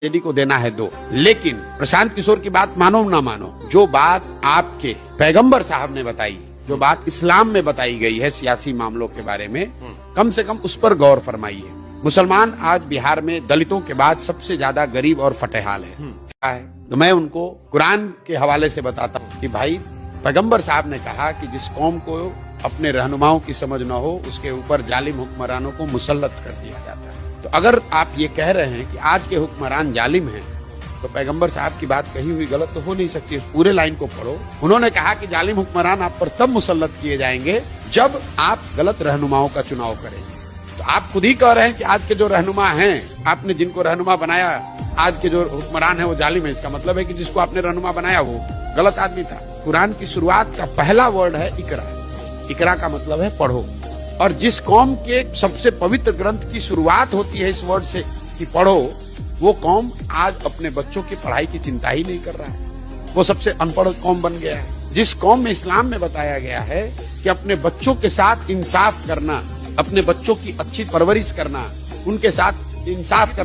Tragedy को देना है दो। लेकिन प्रशांत किशोर की बात मानो ना मानो, जो बात आपके पैगंबर साहब ने बताई, जो बात इस्लाम में बताई गई है सियासी मामलों के बारे में, कम से कम उस पर गौर फरमाइए। मुसलमान आज बिहार में दलितों के बाद सबसे ज्यादा गरीब और फटेहाल है। तो मैं उनको कुरान के हवाले से बताता हूँ कि भाई पैगंबर साहब ने कहा कि जिस कौम को अपने रहनुमाओं की समझ न हो उसके ऊपर जालिम हुक्मरानों को मुसल्लत कर दिया जाता है। तो अगर आप ये कह रहे हैं कि आज के हुक्मरान जालिम हैं, तो पैगंबर साहब की बात कही हुई गलत तो हो नहीं सकती। पूरे लाइन को पढ़ो। उन्होंने कहा कि जालिम हुक्मरान आप पर तब मुसल्लत किए जाएंगे जब आप गलत रहनुमाओं का चुनाव करेंगे। तो आप खुद ही कह रहे हैं कि आज के जो रहनुमा हैं, आपने जिनको रहनुमा बनाया, आज के जो हुक्मरान है वो जालिम है। इसका मतलब है कि जिसको आपने रहनुमा बनाया वो गलत आदमी था। कुरान की शुरुआत का पहला वर्ड है इकरा। इकरा का मतलब है पढ़ो। और जिस कौम के सबसे पवित्र ग्रंथ की शुरुआत होती है इस वर्ड से कि पढ़ो, वो कौम आज अपने बच्चों की पढ़ाई की चिंता ही नहीं कर रहा है। वो सबसे अनपढ़ कौम बन गया है। जिस कौम में इस्लाम में बताया गया है कि अपने बच्चों के साथ इंसाफ करना, अपने बच्चों की अच्छी परवरिश करना, उनके साथ इंसाफ करना।